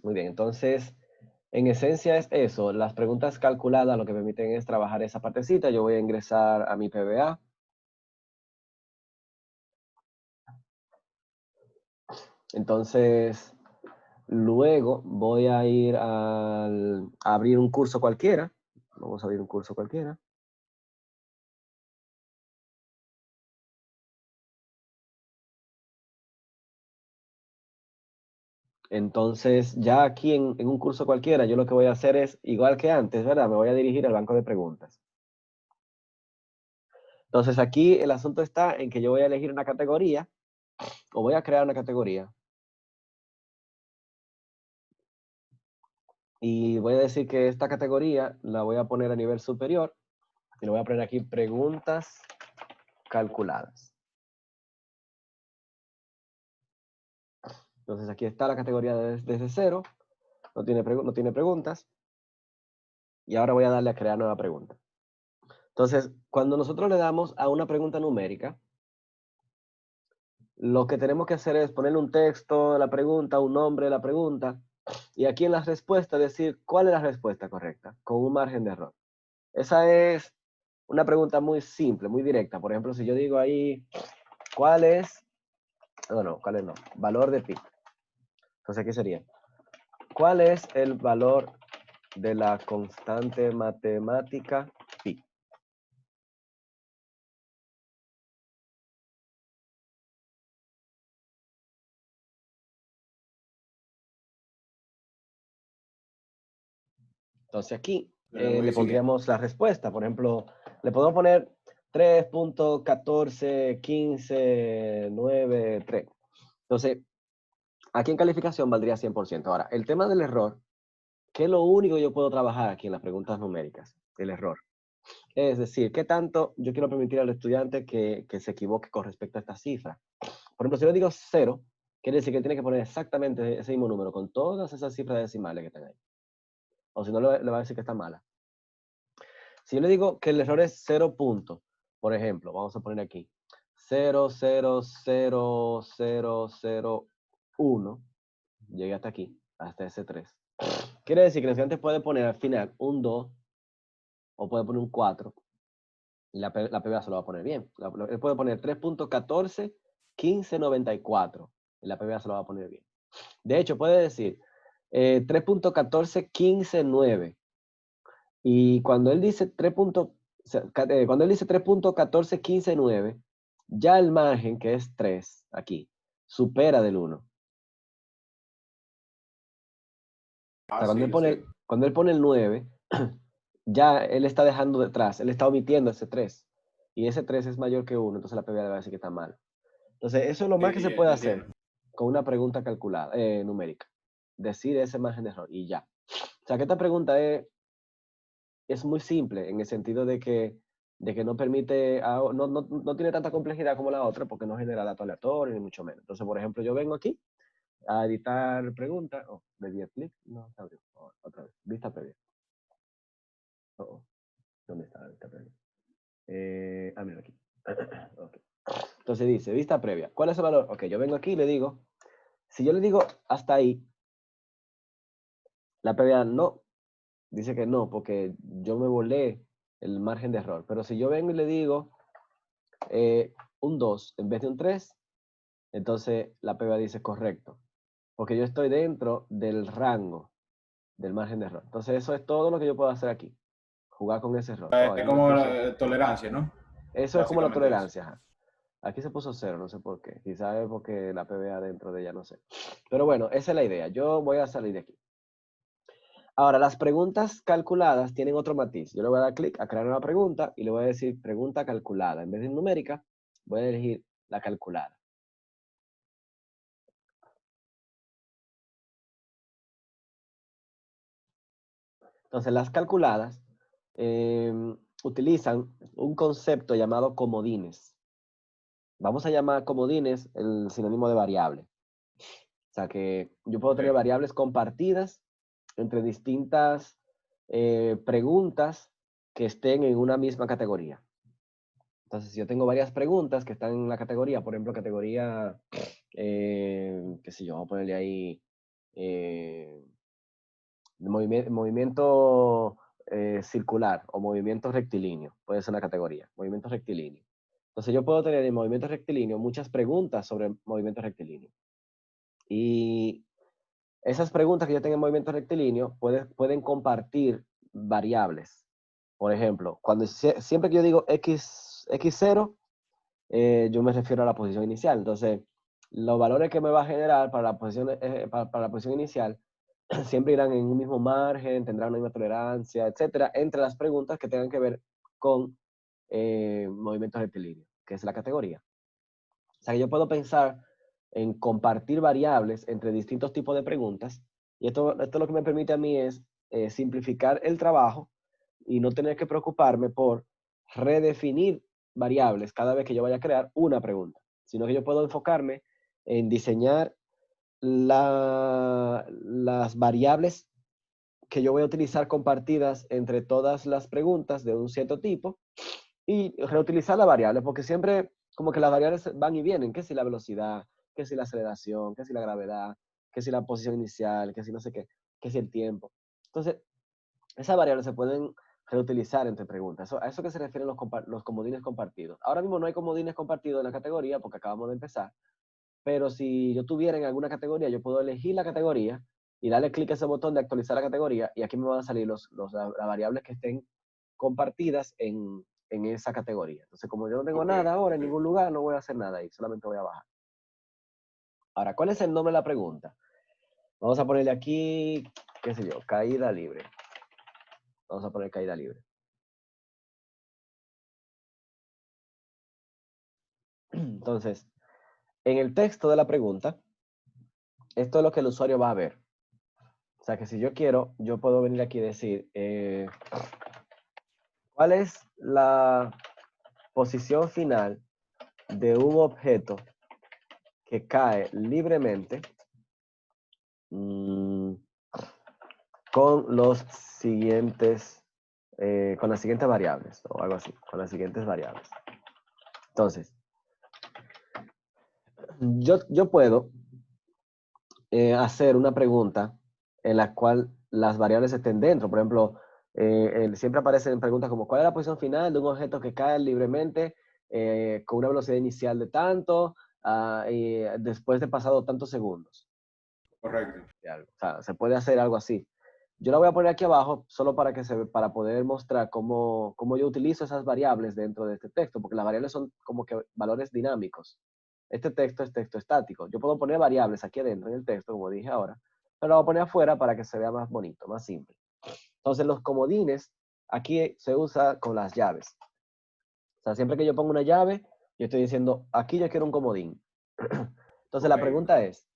Muy bien, entonces, en esencia es eso. Las preguntas calculadas lo que permiten es trabajar esa partecita. Yo voy a ingresar a mi PBA. Entonces, luego voy a ir a abrir un curso cualquiera. Vamos a abrir un curso cualquiera. Entonces, ya aquí en un curso cualquiera, yo lo que voy a hacer es, igual que antes, ¿verdad? Me voy a dirigir al banco de preguntas. Entonces, aquí el asunto está en que yo voy a elegir una categoría, o voy a crear una categoría, y voy a decir que esta categoría la voy a poner a nivel superior, y le voy a poner aquí preguntas calculadas. Entonces, aquí está la categoría desde cero, no tiene preguntas, y ahora voy a darle a crear nueva pregunta. Entonces, cuando nosotros le damos a una pregunta numérica, lo que tenemos que hacer es ponerle un texto de la pregunta, un nombre de la pregunta, y aquí en la respuesta decir cuál es la respuesta correcta, con un margen de error. Esa es una pregunta muy simple, muy directa. Por ejemplo, si yo digo ahí, ¿cuál es? No, ¿cuál es no? Valor de pi. Entonces, ¿qué sería? ¿Cuál es el valor de la constante matemática pi? Entonces aquí Suena muy le difícil. pondríamos la respuesta. Por ejemplo, le podemos poner 3.141593. Entonces, aquí en calificación valdría 100%. Ahora, el tema del error, que es lo único que yo puedo trabajar aquí en las preguntas numéricas, el error. Es decir, ¿qué tanto yo quiero permitir al estudiante que se equivoque con respecto a esta cifra? Por ejemplo, si yo digo 0, quiere decir que él tiene que poner exactamente ese mismo número con todas esas cifras decimales que están ahí. O si no, le va a decir que está mala. Si yo le digo que el error es 0 punto, por ejemplo, vamos a poner aquí 0,00001, llegué hasta aquí, hasta ese 3. Quiere decir que el estudiante puede poner al final un 2 o puede poner un 4 y la PBA se lo va a poner bien. Él puede poner 3.141594 y la PBA se lo va a poner bien. De hecho, puede decir 3.1415,9. Y cuando él dice 3. Cuando él dice 3.1415,9, ya el margen, que es 3 aquí, supera del 1. O Ah, sea, sí, sí. cuando él pone el 9, ya él está dejando detrás, él está omitiendo ese 3. Y ese 3 es mayor que 1, entonces la PBA le va a decir que está mal. Entonces, eso es lo más que se puede hacer Entiendo. con una pregunta calculada, numérica. Decir ese margen de error y ya. O sea, que esta pregunta es muy simple en el sentido de que no permite, no tiene tanta complejidad como la otra porque no genera datos aleatorios ni mucho menos. Entonces, por ejemplo, yo vengo aquí a editar preguntas. Oh, le di clic, no, se abrió. Oh, otra vez, vista previa. Oh, oh, ¿dónde está la vista previa? Mira aquí. Okay. Entonces dice, vista previa. ¿Cuál es el valor? Ok, yo vengo aquí y le digo, si yo le digo hasta ahí, la previa no, dice que no, porque yo me volé el margen de error. Pero si yo vengo y le digo un 2 en vez de un 3, entonces la PBA dice correcto, porque yo estoy dentro del rango del margen de error. Entonces eso es todo lo que yo puedo hacer aquí, jugar con ese error. Oh, Es aquí me como puso, tolerancia, ¿no? eso es como la Básicamente eso. tolerancia. Ajá. Aquí se puso 0, no sé por qué. Quizás es porque la PBA dentro de ella, no sé. Pero bueno, esa es la idea. Yo voy a salir de aquí. Ahora, las preguntas calculadas tienen otro matiz. Yo le voy a dar clic a crear una pregunta y le voy a decir pregunta calculada. En vez de numérica, voy a elegir la calculada. Entonces, las calculadas utilizan un concepto llamado comodines. Vamos a llamar comodines el sinónimo de variable. O sea que yo puedo tener Ok. variables compartidas entre distintas preguntas que estén en una misma categoría. Entonces, si yo tengo varias preguntas que están en la categoría, por ejemplo, categoría, qué sé yo, vamos a ponerle ahí movimiento circular o movimiento rectilíneo, puede ser una categoría, movimiento rectilíneo. Entonces yo puedo tener en movimiento rectilíneo muchas preguntas sobre movimiento rectilíneo. Y esas preguntas que yo tengo en movimiento rectilíneo pueden compartir variables. Por ejemplo, siempre que yo digo x0, yo me refiero a la posición inicial. Entonces, los valores que me va a generar para la posición inicial siempre irán en un mismo margen, tendrán una misma tolerancia, etcétera, entre las preguntas que tengan que ver con movimiento rectilíneo, que es la categoría. O sea, que yo puedo pensar en compartir variables entre distintos tipos de preguntas, y esto lo que me permite a mí es simplificar el trabajo y no tener que preocuparme por redefinir variables cada vez que yo vaya a crear una pregunta, sino que yo puedo enfocarme en diseñar las variables que yo voy a utilizar compartidas entre todas las preguntas de un cierto tipo y reutilizar la variable, porque siempre como que las variables van y vienen, que si la velocidad, que si la aceleración, que si la gravedad, que si la posición inicial, que si no sé qué, que si el tiempo. Entonces, esas variables se pueden reutilizar entre preguntas. A eso que se refieren los comodines compartidos. Ahora mismo no hay comodines compartidos en la categoría porque acabamos de empezar, pero si yo tuviera en alguna categoría, yo puedo elegir la categoría y darle clic a ese botón de actualizar la categoría y aquí me van a salir las variables que estén compartidas en esa categoría. Entonces, como yo no tengo nada ahora en ningún lugar, no voy a hacer nada ahí, solamente voy a bajar. Ahora, ¿cuál es el nombre de la pregunta? Vamos a ponerle aquí, qué sé yo, caída libre. Vamos a poner caída libre. Entonces, en el texto de la pregunta, esto es lo que el usuario va a ver. O sea, que si yo quiero, yo puedo venir aquí y decir, ¿cuál es la posición final de un objeto que cae libremente con las siguientes variables, o algo así, con las siguientes variables? Entonces, yo puedo hacer una pregunta en la cual las variables estén dentro. Por ejemplo, siempre aparecen preguntas como ¿cuál es la posición final de un objeto que cae libremente con una velocidad inicial de tanto y después de pasado tantos segundos? Correcto. O sea, se puede hacer algo así. Yo la voy a poner aquí abajo solo para poder mostrar cómo yo utilizo esas variables dentro de este texto, porque las variables son como que valores dinámicos. Este texto es texto estático. Yo puedo poner variables aquí adentro en el texto, como dije ahora, pero lo voy a poner afuera para que se vea más bonito, más simple. Entonces, los comodines aquí se usa con las llaves. O sea, siempre que yo pongo una llave, yo estoy diciendo, aquí yo quiero un comodín. Entonces, la pregunta es,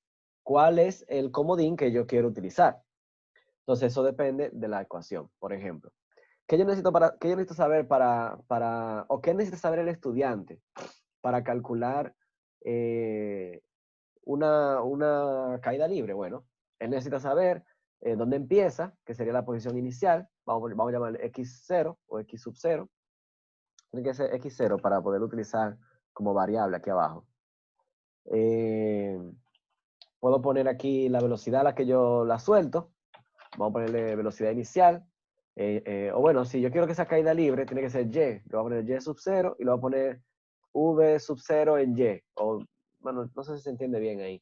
¿cuál es el comodín que yo quiero utilizar? Entonces, eso depende de la ecuación. Por ejemplo, ¿qué yo necesito saber o qué necesita saber el estudiante para calcular una caída libre? Bueno, él necesita saber dónde empieza, que sería la posición inicial. Vamos a llamarle x0 o x sub 0. Tiene que ser x0 para poder utilizar como variable aquí abajo. Puedo poner aquí la velocidad a la que yo la suelto. Vamos a ponerle velocidad inicial. O bueno, si yo quiero que esa caída libre, tiene que ser y. Le voy a poner y sub 0 y le voy a poner v sub 0 en y. O, bueno, no sé si se entiende bien ahí.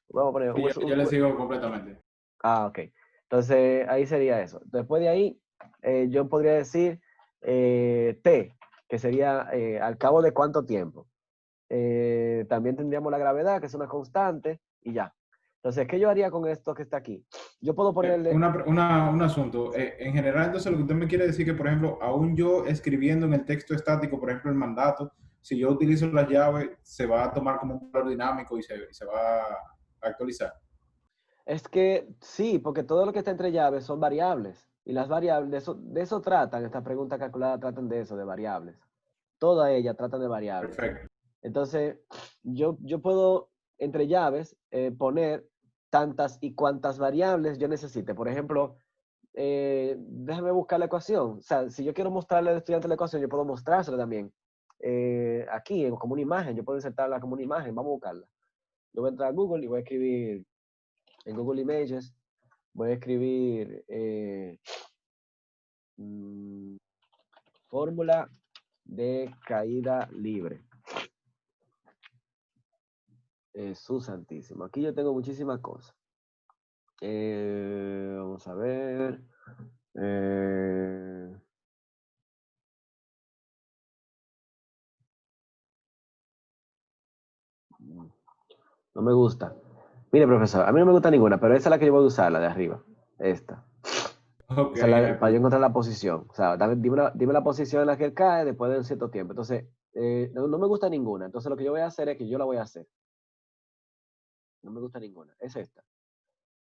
Vamos a poner Sí, yo le sigo completamente. ok. Entonces, ahí sería eso. Después de ahí, yo podría decir t, que sería al cabo de cuánto tiempo. También tendríamos la gravedad, que es una constante, y ya. Entonces, ¿qué yo haría con esto que está aquí? Yo puedo ponerle... Un asunto. En general, entonces, lo que usted me quiere decir que, por ejemplo, aún yo escribiendo en el texto estático, por ejemplo, el mandato, si yo utilizo las llaves, se va a tomar como un valor dinámico y se va a actualizar. Es que sí, porque todo lo que está entre llaves son variables. Y las variables, de eso tratan, esta pregunta calculada tratan de eso, de variables. Todas ellas tratan de variables. Perfecto. Entonces, yo puedo, entre llaves, poner tantas y cuantas variables yo necesite. Por ejemplo, déjame buscar la ecuación. O sea, si yo quiero mostrarle al estudiante la ecuación, yo puedo mostrársela también. Aquí, como una imagen, yo puedo insertarla como una imagen. Vamos a buscarla. Yo voy a entrar a Google y voy a escribir en Google Images, voy a escribir fórmula de caída libre. Jesús santísimo. Aquí yo tengo muchísimas cosas. Vamos a ver. No me gusta. Mire, profesor, a mí no me gusta ninguna, pero esa es la que yo voy a usar, la de arriba. Esta. Ok, Esa es para yo encontrar la posición. O sea, dime la posición en la que él cae después de un cierto tiempo. Entonces, no me gusta ninguna. Entonces, lo que yo voy a hacer es que yo la voy a hacer. No me gusta ninguna. Es esta.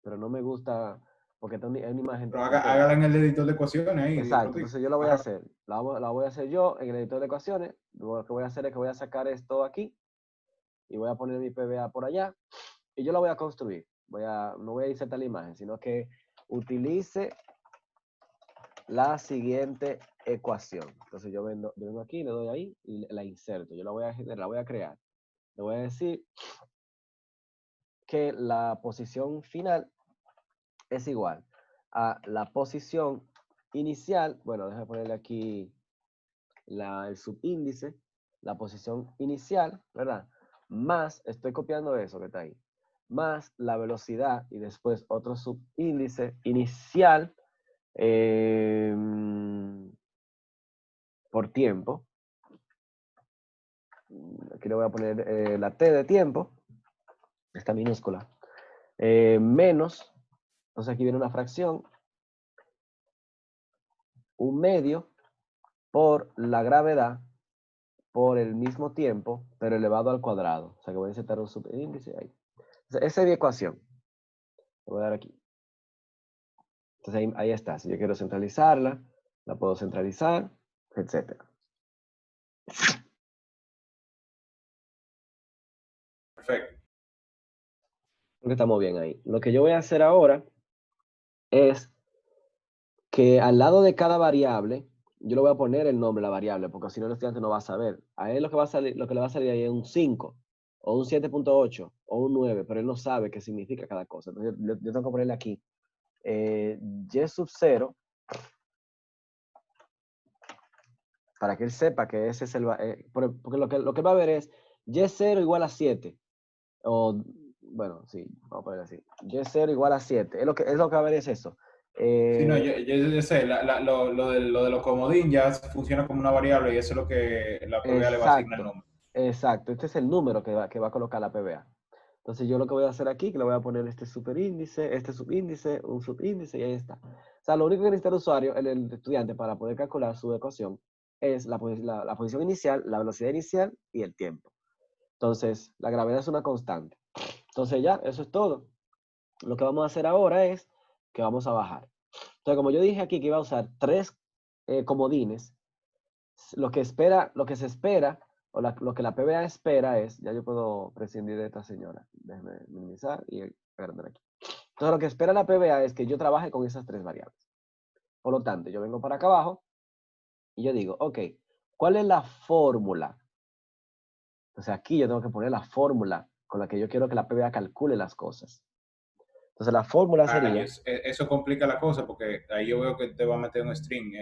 Pero no me gusta porque es una imagen. pero hágala en el editor de ecuaciones ahí. Exacto. Entonces, yo la voy a Ajá. hacer. La voy a hacer yo en el editor de ecuaciones. Luego, lo que voy a hacer es que voy a sacar esto aquí y voy a poner mi PBA por allá y yo la voy a construir. No voy a insertar la imagen, sino que utilice la siguiente ecuación. Entonces yo vengo aquí, le doy ahí y la inserto. Yo la voy a generar, la voy a crear. Le voy a decir que la posición final es igual a la posición inicial. Bueno, déjame ponerle aquí el subíndice, la posición inicial, ¿verdad? Más, estoy copiando eso que está ahí, más la velocidad y después otro subíndice inicial por tiempo. Aquí le voy a poner la T de tiempo, esta minúscula, menos, entonces aquí viene una fracción, 1/2 por la gravedad por el mismo tiempo, pero elevado al cuadrado. O sea que voy a insertar un subíndice ahí. Entonces, esa es mi ecuación. Le voy a dar aquí. Entonces ahí está. Si yo quiero centralizarla, la puedo centralizar, etc. Perfecto. Creo que estamos bien ahí. Lo que yo voy a hacer ahora es que al lado de cada variable, yo le voy a poner el nombre de la variable, porque si no el estudiante no va a saber. A él lo que le va a salir ahí es un 5, o un 7.8, o un 9, pero él no sabe qué significa cada cosa. Entonces yo tengo que ponerle aquí y sub 0, para que él sepa que ese es porque lo que va a ver es y0 igual a 7, o, bueno, sí, vamos a poner así, y0 igual a 7, es lo que va a ver es eso. Sí, no, yo sé, lo de los comodín ya funciona como una variable y eso es lo que la PBA le va a asignar el Exacto, nombre. exacto, este es el número que va a colocar la PBA. Entonces yo lo que voy a hacer aquí, que le voy a poner este superíndice, este subíndice, un subíndice y ahí está. O sea, lo único que necesita el usuario, el estudiante, para poder calcular su ecuación es la posición inicial, la velocidad inicial y el tiempo. Entonces, la gravedad es una constante. Entonces ya, eso es todo. Lo que vamos a hacer ahora es que vamos a bajar. Entonces, como yo dije aquí que iba a usar 3 comodines, lo que se espera, o lo que la PBA espera es, ya yo puedo prescindir de esta señora. Déjeme minimizar y agrandar aquí. Entonces, lo que espera la PBA es que yo trabaje con esas 3 variables. Por lo tanto, yo vengo para acá abajo y yo digo, ok, ¿cuál es la fórmula? Entonces, aquí yo tengo que poner la fórmula con la que yo quiero que la PBA calcule las cosas. Entonces, la fórmula Ay, sería, eso complica la cosa porque ahí yo veo que te va a meter un string.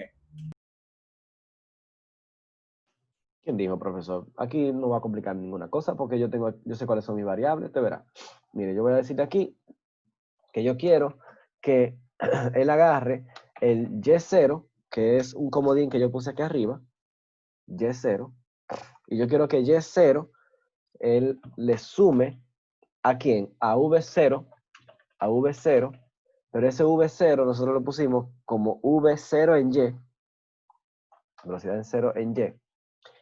¿quién dijo, profesor? Aquí no va a complicar ninguna cosa porque yo sé cuáles son mis variables, te verá. Mire, yo voy a decirte aquí que yo quiero que él agarre el Y0, que es un comodín que yo puse aquí arriba, Y0, y yo quiero que Y0, él le sume ¿a quién? A V0, pero ese V0 nosotros lo pusimos como V0 en Y, velocidad en 0 en Y,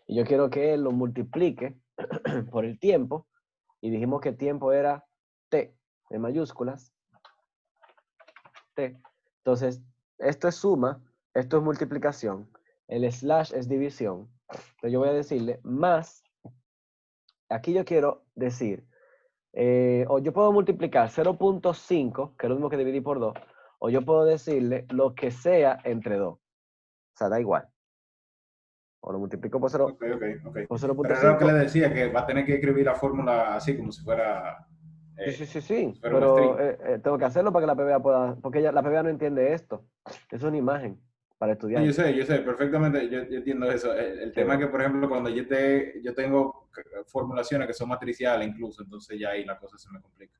y yo quiero que él lo multiplique por el tiempo, y dijimos que el tiempo era T, en mayúsculas, T. Entonces, esto es suma, esto es multiplicación, el slash es división. Entonces yo voy a decirle más, aquí yo quiero decir, o yo puedo multiplicar 0.5, que es lo mismo que dividir por 2, o yo puedo decirle lo que sea entre 2. O sea, da igual. O lo multiplico por Ok. por Pero era lo que le 0.5. decía, que va a tener que escribir la fórmula así como si fuera Sí, Pero un pero string. tengo que hacerlo para que la PBA pueda, porque la PBA no entiende esto. Es una imagen para No, estudiantes. yo sé, perfectamente, yo entiendo eso. El Sí. tema es que, por ejemplo, cuando yo tengo formulaciones que son matriciales incluso, entonces ya ahí la cosa se me complica.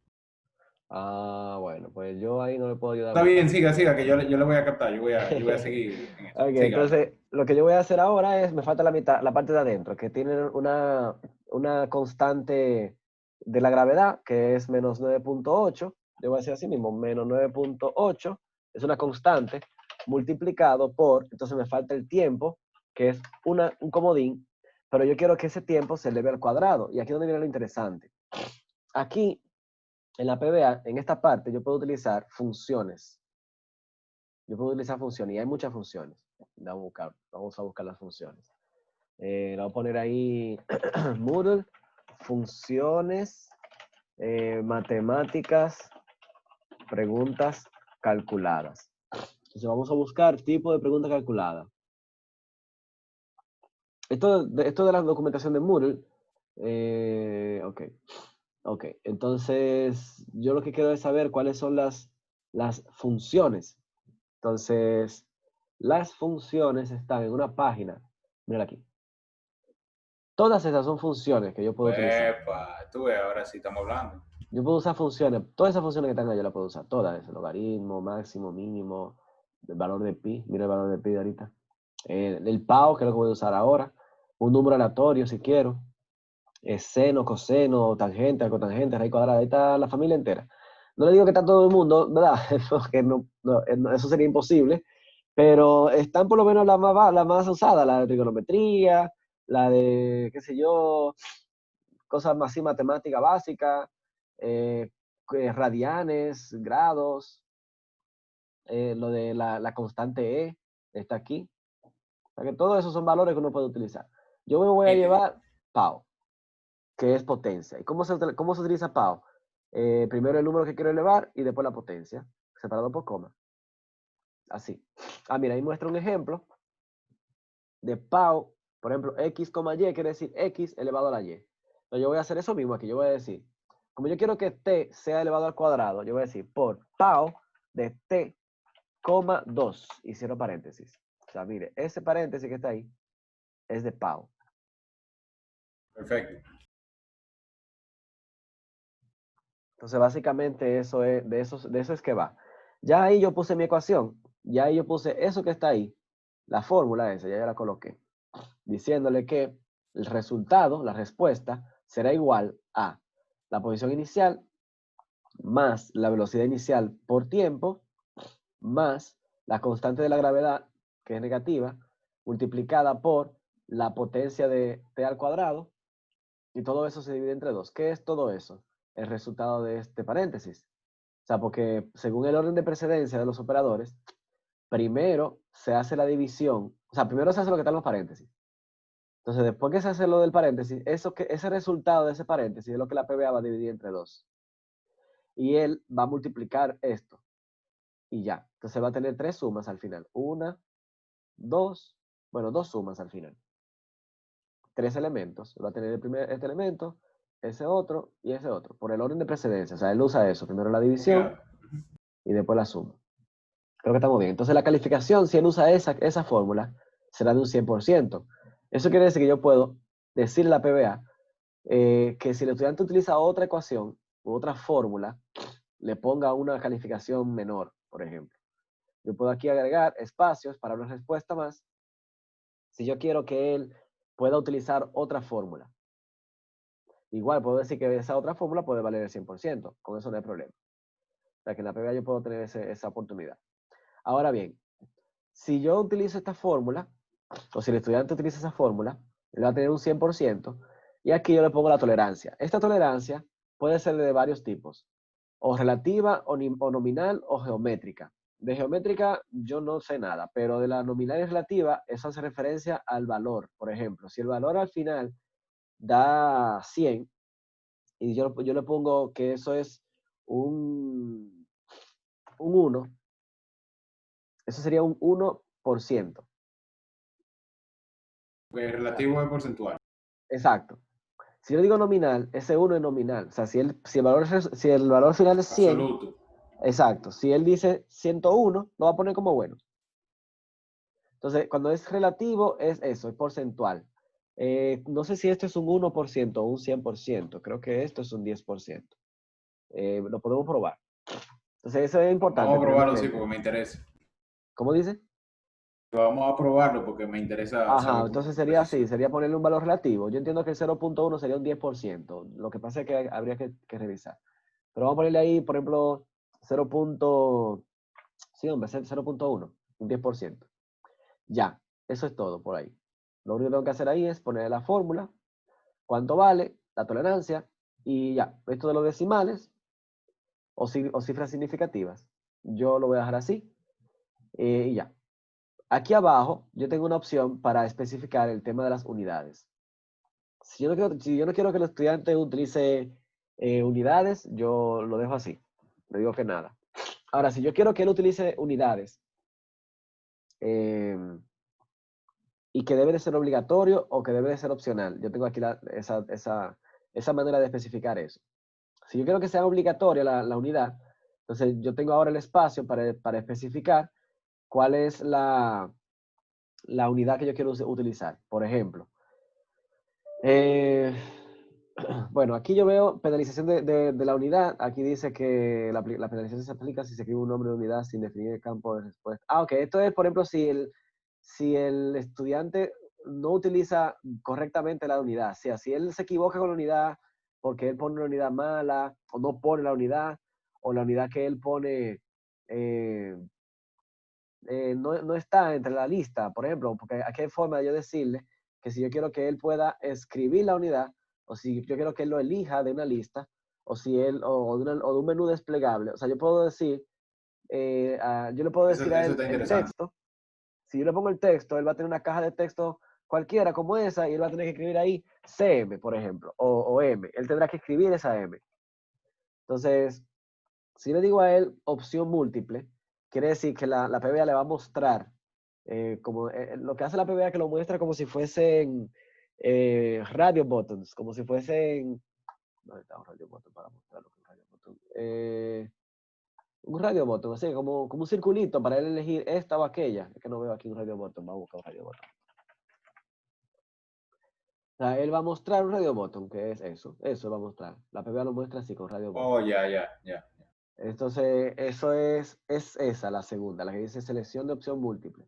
Ah, bueno, pues yo ahí no le puedo ayudar Está mucho. bien, siga, siga, que yo le voy a captar, yo voy a seguir en eso. Ok, Siga, dale. entonces lo que yo voy a hacer ahora es, me falta la mitad, la parte de adentro, que tiene una constante de la gravedad, que es -9.8. Yo voy a decir así mismo, -9.8 es una constante multiplicado por, entonces me falta el tiempo, que es un comodín, pero yo quiero que ese tiempo se eleve al cuadrado. Y aquí es donde viene lo interesante. Aquí, en la PBA, en esta parte, yo puedo utilizar funciones. Yo puedo utilizar funciones y hay muchas funciones. Vamos a buscar las funciones. Le voy a poner ahí Moodle, funciones, matemáticas, preguntas calculadas. Entonces vamos a buscar tipo de pregunta calculada. Esto de la documentación de Moodle, ok. Entonces, yo lo que quiero es saber cuáles son las funciones. Entonces, las funciones están en una página. Mira aquí. Todas esas son funciones que yo puedo utilizar. Epa, tú ves, ahora sí estamos hablando. Yo puedo usar funciones, todas esas funciones que están ahí yo las puedo usar. Todas, el logaritmo, máximo, mínimo, el valor de pi. Mira el valor de pi de ahorita. El PAO, que es lo que voy a usar ahora. Un número aleatorio si quiero. Seno, coseno, tangente, cotangente, raíz cuadrada. Ahí está la familia entera. No le digo que está todo el mundo, ¿verdad? Eso sería imposible. Pero están por lo menos las más usadas, la de trigonometría, la de, qué sé yo, cosas más así, matemática básica, eh, radianes, grados, lo de la constante E, está aquí. O sea que todos esos son valores que uno puede utilizar. Yo me voy a Nítido. llevar PAO, que es potencia. ¿Y cómo se utiliza PAO? Primero el número que quiero elevar y después la potencia, separado por coma. Así. Ah, mira, ahí muestra un ejemplo de PAO. Por ejemplo, x, y quiere decir x elevado a la y. Entonces yo voy a hacer eso mismo aquí. Yo voy a decir, como yo quiero que t sea elevado al cuadrado, yo voy a decir por PAO de t, 2 y cierro paréntesis. O sea, mire, ese paréntesis que está ahí es de PAO. Perfecto. Entonces, básicamente eso es, de eso es que va. Ya ahí yo puse mi ecuación, ya ahí yo puse eso que está ahí, la fórmula esa, ya yo la coloqué, diciéndole que el resultado, la respuesta, será igual a la posición inicial más la velocidad inicial por tiempo, más la constante de la gravedad, que es negativa, multiplicada por la potencia de t al cuadrado, y todo eso se divide entre 2. ¿Qué es todo eso? El resultado de este paréntesis. O sea, porque según el orden de precedencia de los operadores, primero se hace la división, o sea, primero se hace lo que está en los paréntesis. Entonces, después que se hace lo del paréntesis, ese resultado de ese paréntesis es lo que la PBA va a dividir entre 2. Y él va a multiplicar esto. Y ya. Entonces va a tener 3 sumas al final. Una, dos, bueno, 2 sumas al final. 3 elementos. Va a tener este elemento, ese otro y ese otro. Por el orden de precedencia. O sea, él usa eso. Primero la división Confiado. y después la suma. Creo que estamos bien. Entonces la calificación, si él usa esa fórmula, será de un 100%. Eso quiere decir que yo puedo decirle a la PBA que si el estudiante utiliza otra ecuación u otra fórmula, le ponga una calificación menor, por ejemplo. Yo puedo aquí agregar espacios para una respuesta más si yo quiero que él pueda utilizar otra fórmula. Igual puedo decir que esa otra fórmula puede valer el 100%. Con eso no hay problema. O sea que en la PBA yo puedo tener esa oportunidad. Ahora bien, si yo utilizo esta fórmula, o si el estudiante utiliza esa fórmula, él va a tener un 100%, y aquí yo le pongo la tolerancia. Esta tolerancia puede ser de varios tipos, o relativa, o nominal, o geométrica. De geométrica yo no sé nada, pero de la nominal y relativa, eso hace referencia al valor. Por ejemplo, si el valor al final da 100, y yo le pongo que eso es un 1, eso sería un 1%. Relativo es porcentual. Exacto. Si yo digo nominal, ese 1 es nominal. O sea, si el valor final es 100, Absoluto. exacto. Si él dice 101, lo va a poner como bueno. Entonces, cuando es relativo, es eso, es porcentual. No sé si esto es un 1% o un 100%. Creo que esto es un 10%. Lo podemos probar. Entonces, eso es importante Vamos a tenerlo en probarlo, sí, mente. porque me interesa. ¿Cómo dice? Vamos a probarlo porque me interesa Ajá, saber entonces con sería así, precisión. sería ponerle un valor relativo. Yo entiendo que el 0.1 sería un 10%. Lo que pasa es que habría que revisar. Pero vamos a ponerle ahí, por ejemplo, 0. Sí, hombre, 0.1, un 10%. Ya, eso es todo por ahí. Lo único que tengo que hacer ahí es poner la fórmula, cuánto vale, la tolerancia, y ya. Esto de los decimales o cifras significativas, yo lo voy a dejar así, y ya. Aquí abajo yo tengo una opción para especificar el tema de las unidades. Si yo no quiero que el estudiante utilice unidades, yo lo dejo así. No digo que nada. Ahora, si yo quiero que él utilice unidades eh, y que debe de ser obligatorio o que debe de ser opcional, yo tengo aquí esa manera de especificar eso. Si yo quiero que sea obligatoria la unidad, entonces yo tengo ahora el espacio para especificar cuál es la unidad que yo quiero utilizar. Por ejemplo, eh, bueno, aquí yo veo penalización de la unidad. Aquí dice que la penalización se aplica si se escribe un nombre de unidad sin definir el campo de respuesta. Ah, ok. Esto es, por ejemplo, si el estudiante no utiliza correctamente la unidad. O sea, si él se equivoca con la unidad porque él pone una unidad mala o no pone la unidad o la unidad que él pone eh, no está entre la lista, por ejemplo, porque aquí hay forma de yo decirle que si yo quiero que él pueda escribir la unidad, o si yo quiero que él lo elija de una lista, o si él, o de un menú desplegable. O sea, yo puedo decir, yo le puedo decir a Eso él está el interesante. texto. Si yo le pongo el texto, él va a tener una caja de texto cualquiera como esa, y él va a tener que escribir ahí CM, por ejemplo, o M. Él tendrá que escribir esa M. Entonces, si le digo a él opción múltiple, quiere decir que la PBA le va a mostrar, lo que hace la PBA que lo muestra como si fuesen radio buttons, como si fuesen, ¿dónde está un radio button para mostrar lo que es un radio button? Un radio button, así como un circulito para él elegir esta o aquella. Es que no veo aquí un radio button, vamos a buscar un radio button. O sea, él va a mostrar un radio button, que es eso va a mostrar. La PBA lo muestra así con radio button. Oh, ya. Entonces, eso es esa la segunda, la que dice selección de opción múltiple.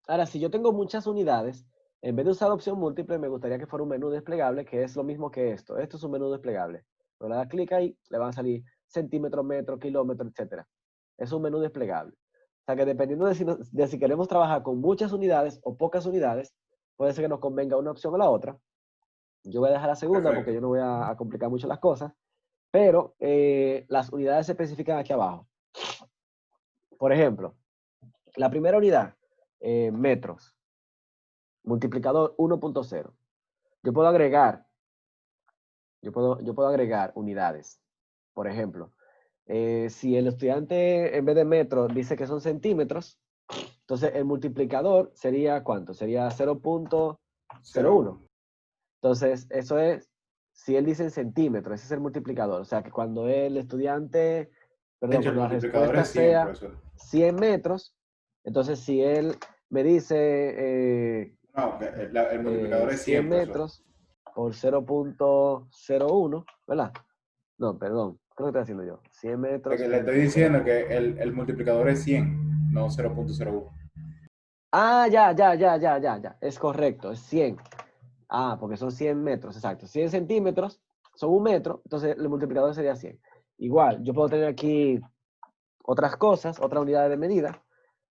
Ahora, si yo tengo muchas unidades, en vez de usar opción múltiple, me gustaría que fuera un menú desplegable, que es lo mismo que esto. Esto es un menú desplegable. Cuando le da clic ahí, le van a salir centímetros, metros, kilómetros, etc. Es un menú desplegable. O sea que dependiendo de si queremos trabajar con muchas unidades o pocas unidades, puede ser que nos convenga una opción o la otra. Yo voy a dejar la segunda porque Perfecto. yo no voy a complicar mucho las cosas, pero las unidades se especifican aquí abajo. Por ejemplo, la primera unidad, metros, multiplicador 1.0. Yo puedo agregar, yo puedo agregar unidades. Por ejemplo, si el estudiante en vez de metros dice que son centímetros, entonces el multiplicador sería ¿cuánto? Sería 0.01. 0,1. Entonces, eso es, si él dice en centímetros, ese es el multiplicador. O sea, que cuando el estudiante, De perdón, hecho, el cuando la multiplicador respuesta es 100, sea profesor. 100 metros, entonces si él me dice No, el multiplicador es 100 100, profesor. metros por 0.01, ¿verdad? No, perdón, creo que estoy haciendo yo. 100 metros Le por estoy diciendo 0. que el multiplicador es 100, no 0,01. Ah, ya. Es correcto, es 100. Ah, porque son 100 metros, exacto. 100 centímetros son un metro, entonces el multiplicador sería 100. Igual, yo puedo tener aquí otras cosas, otras unidades de medida,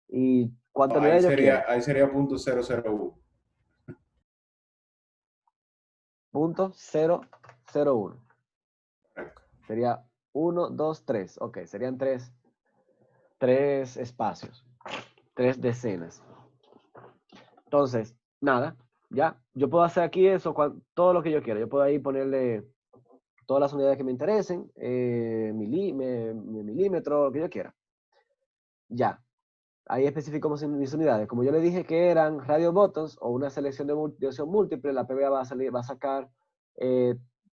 y cuántas unidades yo quiera. Ahí sería punto 001. Punto 001. Correcto. Sería 1, 2, 3. Ok, serían tres espacios, tres decenas. Entonces, nada, ya. Yo puedo hacer aquí eso, todo lo que yo quiera. Yo puedo ahí ponerle todas las unidades que me interesen, milímetro, lo que yo quiera. Ya. Ahí especifico mis unidades. Como yo le dije que eran radio buttons o una selección de opción múltiple, la PBA va a sacar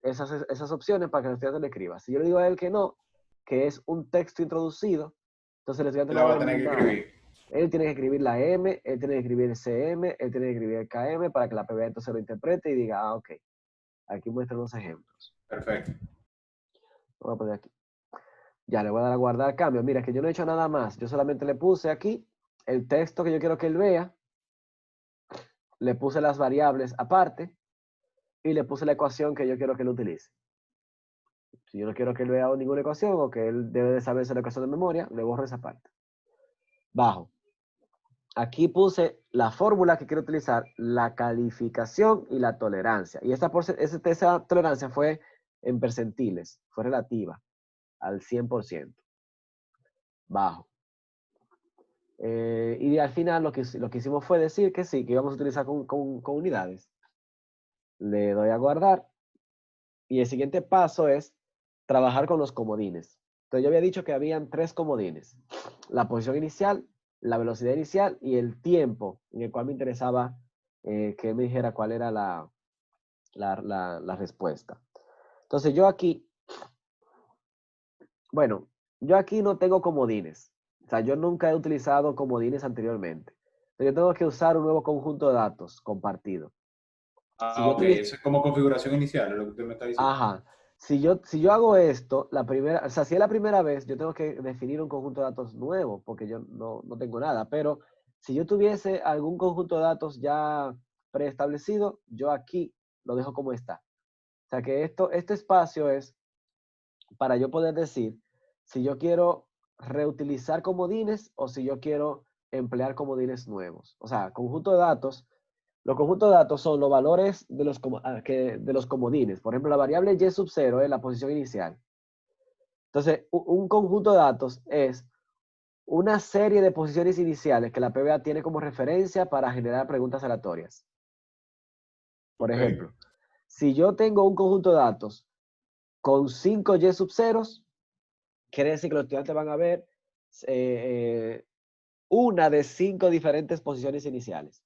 esas opciones para que el estudiante le escriba. Si yo le digo a él que no, que es un texto introducido, entonces el estudiante Se no la va a va a ver tener que nada. escribir. Él tiene que escribir la M, él tiene que escribir el CM, él tiene que escribir el KM para que la PBA entonces lo interprete y diga, ah, ok, aquí muestran unos ejemplos. Perfecto. Lo voy a poner aquí. Ya le voy a dar a guardar cambio. Mira, que yo no he hecho nada más. Yo solamente le puse aquí el texto que yo quiero que él vea, le puse las variables aparte y le puse la ecuación que yo quiero que él utilice. Si yo no quiero que él vea ninguna ecuación o que él debe de saberse la ecuación de memoria, le borro esa parte. Bajo. Aquí puse la fórmula que quiero utilizar, la calificación y la tolerancia. Y esa tolerancia fue en percentiles, fue relativa al 100%. Bajo. Y al final lo que hicimos fue decir que sí, que íbamos a utilizar con unidades. Le doy a guardar. Y el siguiente paso es trabajar con los comodines. Entonces yo había dicho que habían 3 comodines. La posición inicial, la velocidad inicial y el tiempo en el cual me interesaba que me dijera cuál era la respuesta. Entonces yo aquí, bueno, yo aquí no tengo comodines. O sea, yo nunca he utilizado comodines anteriormente. Entonces yo tengo que usar un nuevo conjunto de datos compartido. Si Ah, yo ok. utilizo, Eso es como configuración inicial, es lo que usted me está diciendo. ajá. Si yo hago esto, o sea, si es la primera vez, yo tengo que definir un conjunto de datos nuevo, porque yo no tengo nada. Pero si yo tuviese algún conjunto de datos ya preestablecido, yo aquí lo dejo como está. O sea que este espacio es para yo poder decir si yo quiero reutilizar comodines o si yo quiero emplear comodines nuevos. O sea, conjunto de datos. Los conjuntos de datos son los valores de los comodines. Por ejemplo, la variable y sub 0 es la posición inicial. Entonces, un conjunto de datos es una serie de posiciones iniciales que la PBA tiene como referencia para generar preguntas aleatorias. Por Ok. ejemplo, si yo tengo un conjunto de datos con 5 y sub 0, quiere decir que los estudiantes van a ver eh, una de 5 diferentes posiciones iniciales.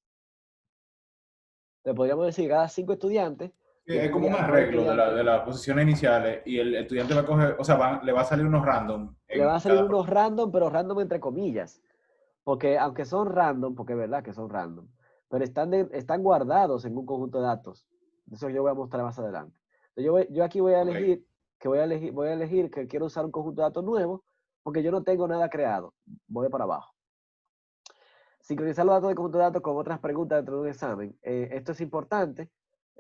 Le podríamos decir que cada 5 estudiantes, Sí, yo es como un tendría 2 arreglo de, estudiantes. de las posiciones iniciales y el estudiante va a coger, o sea, le va a salir unos random Le van en a salir cada unos random, pero random entre comillas. Porque aunque son random, porque es verdad que son random, pero están guardados en un conjunto de datos. Eso yo voy a mostrar más adelante. Entonces yo aquí voy a Ok. elegir que quiero usar un conjunto de datos nuevo, porque yo no tengo nada creado. Voy para abajo. Sincronizar los datos de conjunto de datos con otras preguntas dentro de un examen. Esto es importante.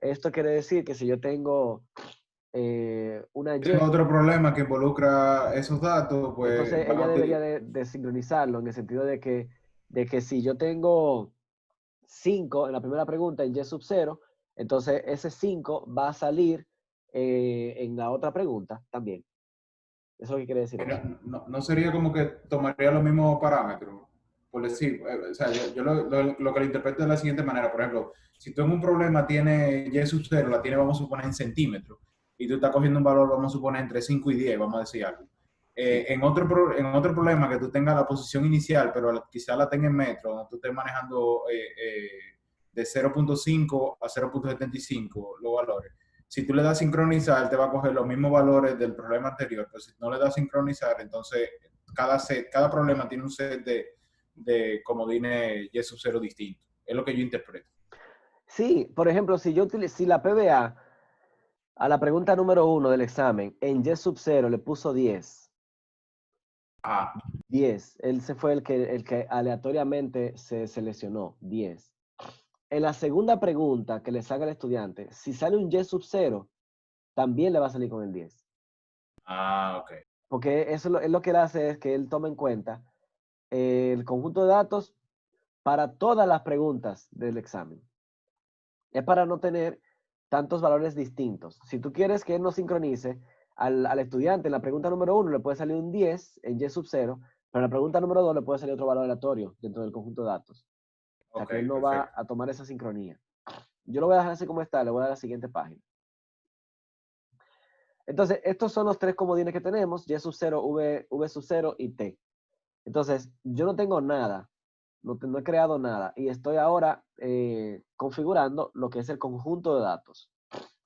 Esto quiere decir que si yo tengo una Tengo Y, otro problema que involucra esos datos, pues entonces van a ella debería utilizar. de sincronizarlo en el sentido de que si yo tengo 5 en la primera pregunta en Y sub 0, entonces ese 5 va a salir en la otra pregunta también. ¿Eso es lo que quiere decir eso? No sería como que tomaría los mismos parámetros, por decir, o sea, yo lo que lo interpreto de la siguiente manera, por ejemplo, si tú en un problema tienes Y sub 0, la tienes, vamos a suponer, en centímetros, y tú estás cogiendo un valor, vamos a suponer, entre 5 y 10, vamos a decir algo. Sí. En otro problema que tú tengas la posición inicial, pero quizá la tengas en metros, donde tú estés manejando de 0.5 a 0.75 los valores. Si tú le das sincronizar, te va a coger los mismos valores del problema anterior, pero si no le das sincronizar, entonces cada problema tiene un set de comodines Y sub 0 distintos. Es lo que yo interpreto. Sí, por ejemplo, si la PBA a la pregunta número 1 del examen en Y sub 0 le puso 10, Ah, 10, él se fue el que aleatoriamente se seleccionó, 10. En la segunda pregunta que le salga al estudiante, si sale un Y sub 0, también le va a salir con el 10. ok. Porque eso es lo que él hace es que él toma en cuenta el conjunto de datos para todas las preguntas del examen. Es para no tener tantos valores distintos. Si tú quieres que él no sincronice al estudiante en la pregunta número 1 le puede salir un 10 en Y sub 0, pero en la pregunta número 2 le puede salir otro valor aleatorio dentro del conjunto de datos. O sea Ok, que él no va perfecto. a tomar esa sincronía. Yo lo voy a dejar así como está, le voy a dar a la siguiente página. Entonces, estos son los 3 comodines que tenemos, Y sub 0, V sub 0 y T. Entonces, yo no tengo nada. no he creado nada. Y estoy ahora configurando lo que es el conjunto de datos.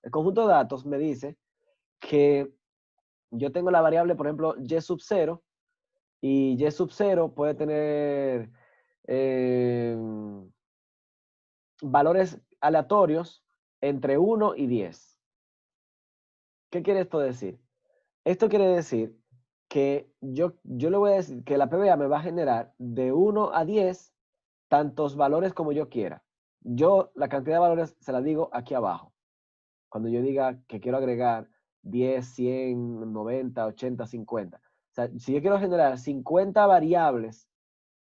El conjunto de datos me dice que yo tengo la variable, por ejemplo, y sub 0, y y sub 0 puede tener valores aleatorios entre 1 y 10. ¿Qué quiere esto decir? Esto quiere decir que yo le voy a decir que la PBA me va a generar de 1 a 10 tantos valores como yo quiera. Yo la cantidad de valores se la digo aquí abajo. Cuando yo diga que quiero agregar 10, 100, 90, 80, 50. O sea, si yo quiero generar 50 variables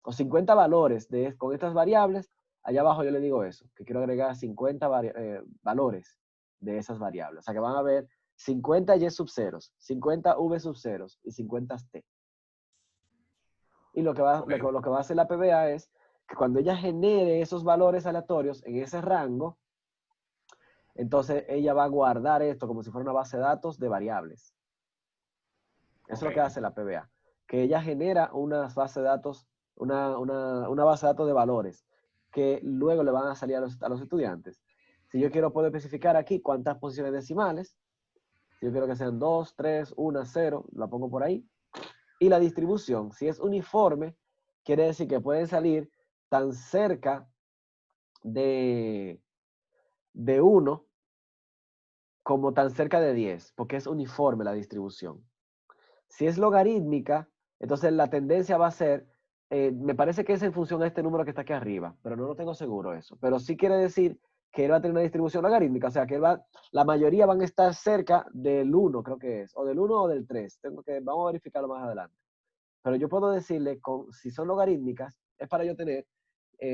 o 50 valores con estas variables, allá abajo yo le digo eso, que quiero agregar 50 valores de esas variables. O sea, que van a haber 50 y sub ceros, 50 v sub ceros y 50 t. Y lo que va a hacer la PBA es que cuando ella genere esos valores aleatorios en ese rango, entonces ella va a guardar esto como si fuera una base de datos de variables. Eso es lo que hace la PBA, que ella genera una base de datos, una base de datos de valores que luego le van a salir a los estudiantes. Si yo quiero, puedo especificar aquí cuántas posiciones decimales. Si yo quiero que sean 2, 3, 1, 0, la pongo por ahí. Y la distribución, si es uniforme, quiere decir que pueden salir tan cerca de 1 como tan cerca de 10, porque es uniforme la distribución. Si es logarítmica, entonces la tendencia va a ser, me parece que es en función a este número que está aquí arriba, pero no lo tengo seguro eso. Pero sí quiere decir que él va a tener una distribución logarítmica, o sea que la mayoría van a estar cerca del 1, creo que es, o del 1 o del 3. Vamos a verificarlo más adelante. Pero yo puedo decirle, si son logarítmicas, es para yo tener